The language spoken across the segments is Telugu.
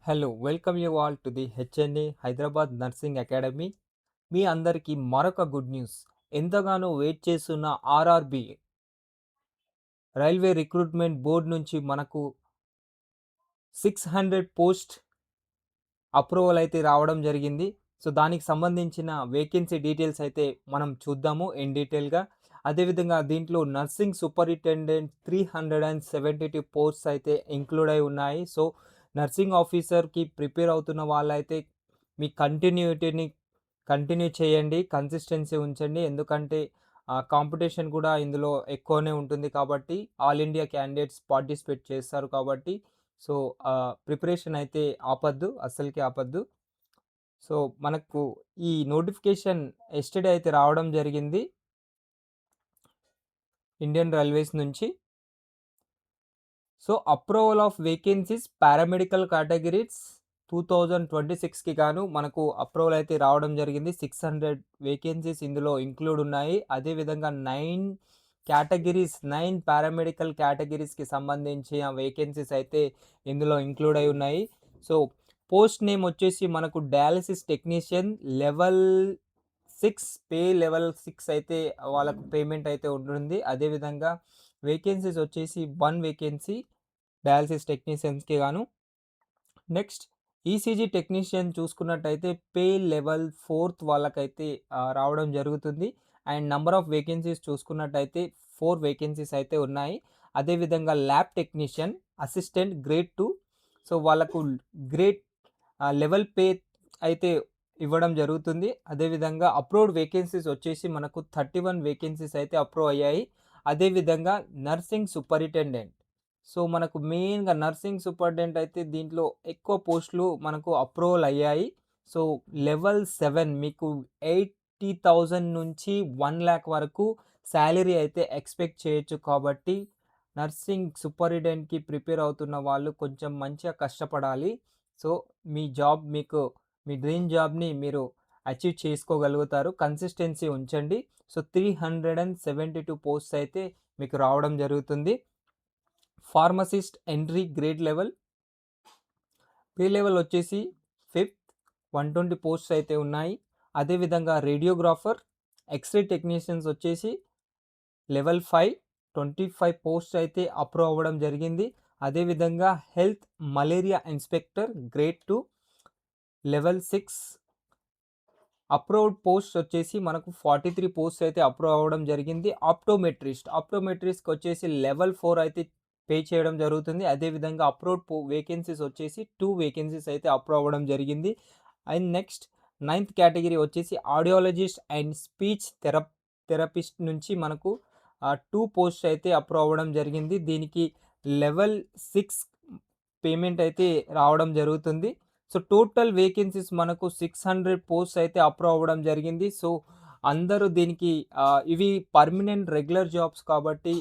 Hello welcome you all to the HNA Hyderabad nursing academy. మీ అందరికీ మరొక గుడ్ న్యూస్. ఎంతగానో వెయిట్ చేస్తున్న ఆర్ఆర్బి రైల్వే రిక్రూట్మెంట్ బోర్డ్ నుంచి మనకు 600 పోస్ట్ అప్రూవల్ అయితే రావడం జరిగింది. సో దానికి సంబంధించిన వేకెన్సీ డీటెయిల్స్ అయితే మనం చూద్దాము ఇన్ డీటెయిల్‌గా. అదేవిధంగా దీంట్లో నర్సింగ్ సూపరింటెండెంట్ 372 పోస్ట్స్ అయితే ఇంక్లూడ్ అయి ఉన్నాయి. సో నర్సింగ్ ఆఫీసర్‌కి ప్రిపేర్ అవుతున్న వాళ్ళైతే మీ కంటిన్యూటీని కంటిన్యూ చేయండి. కన్సిస్టెన్సీ ఉంచండి. ఎందుకంటే కాంపిటీషన్ కూడా ఇందులో ఎక్కువనే ఉంటుంది కాబట్టి ఆల్ ఇండియా క్యాండిడేట్స్ పార్టిసిపేట్ చేస్తారు కాబట్టి సో ప్రిపరేషన్ అయితే ఆపొద్దు. అస్సలకి ఆపొద్దు. సో మనకు ఈ నోటిఫికేషన్ యెస్టర్‌డే అయితే రావడం జరిగింది ఇండియన్ రైల్వేస్ నుంచి. So approval of vacancies paramedical categories 2026కి గాను మనకు అప్రూవల్ అయితే రావడం జరిగింది. 600 వేకెన్సీస్ ఇందులో ఇంక్లూడ్ ఉన్నాయి. అదేవిధంగా 9 పారామెడికల్ కేటగిరీస్‌కి సంబంధించిన వేకెన్సీస్ అయితే ఇందులో ఇంక్లూడ్ అయి ఉన్నాయి. సో పోస్ట్ నేమ్ వచ్చేసి మనకు డయాలిసిస్ టెక్నీషియన్ లెవెల్ 6 లెవెల్ 6 అయితే వాళ్ళకు పేమెంట్ అయితే ఉంటుంది. అదేవిధంగా వేకెన్సీస్ వచ్చేసి 1 వేకెన్సీ డయాలిసిస్ టెక్నీషియన్స్‌కి గాను. నెక్స్ట్ ఈసీజీ టెక్నీషియన్ చూసుకున్నట్టయితే లెవెల్ 4 వాళ్ళకైతే రావడం జరుగుతుంది. అండ్ నంబర్ ఆఫ్ వేకెన్సీస్ చూసుకున్నట్టయితే 4 వేకెన్సీస్ అయితే ఉన్నాయి. అదేవిధంగా lab technician assistant grade 2 so వాళ్ళకు గ్రేడ్ లెవెల్ పే అయితే ఇవ్వడం జరుగుతుంది. అదేవిధంగా అప్రూవ్డ్ వేకెన్సీస్ వచ్చేసి మనకు 31 వేకెన్సీస్ అయితే అప్రూవ్ అయ్యాయి. అదేవిధంగా నర్సింగ్ సూపరింటెండెంట్ సో మనకు మెయిన్‌గా నర్సింగ్ సూపరింటెండెంట్ అయితే దీంట్లో ఎక్కువ పోస్టులు మనకు అప్రూవల్ అయ్యాయి. సో లెవెల్ 7 మీకు 80,000 నుంచి 1,00,000 వరకు సాలరీ అయితే ఎక్స్‌పెక్ట్ చేయొచ్చు కాబట్టి నర్సింగ్ సూపరింటెండెంట్‌కి ప్రిపేర్ అవుతున్న వాళ్ళు కొంచెం మంచిగా కష్టపడాలి. సో మీ డ్రీమ్ జాబ్‌ని మీరు అచీవ్ చేసుకోగలుగుతారు. కన్సిస్టెన్సీ ఉంచండి. సో 372 పోస్ట్స్ అయితే మీకు రావడం జరుగుతుంది. Pharmacist entry grade level pay level వచ్చేసి 5th 120 పోస్ట్స్ అయితే ఉన్నాయి. అదేవిధంగా రేడియోగ్రాఫర్ ఎక్స్‌రే టెక్నీషియన్స్ వచ్చేసి లెవెల్ 5 25 పోస్ట్స్ అయితే అప్రూవ్ అవ్వడం జరిగింది. అదేవిధంగా health malaria inspector grade 2 level 6 approved post వచ్చేసి మనకు 43 పోస్ట్ అయితే అప్రూవ్ అవ్వడం జరిగింది. ఆప్టోమెట్రిస్ట్‌కి వచ్చేసి లెవెల్ 4 అయితే పే చేయడం జరుగుతుంది. అదేవిధంగా అప్రూవ్డ్ వేకెన్సీస్ వచ్చేసి 2 వేకెన్సీస్ అయితే అప్రూవ్ అవ్వడం జరిగింది. అండ్ నెక్స్ట్ 9th కేటగిరీ వచ్చేసి ఆడియాలజిస్ట్ అండ్ స్పీచ్ థెరపిస్ట్ నుంచి మనకు 2 పోస్ట్ అయితే అప్రూవ్ అవ్వడం జరిగింది. దీనికి లెవెల్ 6 పేమెంట్ అయితే రావడం జరుగుతుంది. సో టోటల్ వేకెన్సీస్ మనకు 600 పోస్ట్స్ అయితే అప్రూవ్ అవ్వడం జరిగింది. సో అందరూ దీనికి ఇవి పర్మనెంట్ రెగ్యులర్ జాబ్స్ కాబట్టి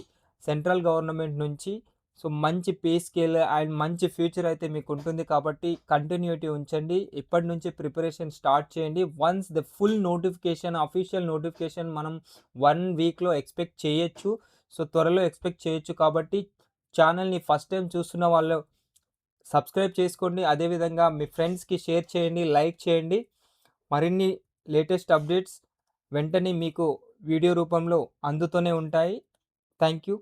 సెంట్రల్ గవర్నమెంట్ నుంచి సో మంచి పే స్కేల్ అండ్ మంచి ఫ్యూచర్ అయితే మీకు ఉంటుంది కాబట్టి కంటిన్యూటీ ఉంచండి. ఇప్పటి నుంచి ప్రిపరేషన్ స్టార్ట్ చేయండి. Once the full notification official notification మనం 1 వీక్‌లో ఎక్స్‌పెక్ట్ చేయొచ్చు. సో త్వరలో ఎక్స్‌పెక్ట్ చేయొచ్చు కాబట్టి ఛానల్‌ని ఫస్ట్ టైం చూస్తున్న వాళ్ళు సబ్స్క్రైబ్ చేసుకోండి. అదేవిధంగా మీ ఫ్రెండ్స్‌కి షేర్ చేయండి, లైక్ చేయండి. మరిన్ని లేటెస్ట్ అప్డేట్స్ వెంటనే మీకు వీడియో రూపంలో అందుతూనే ఉంటాయి. Thank you.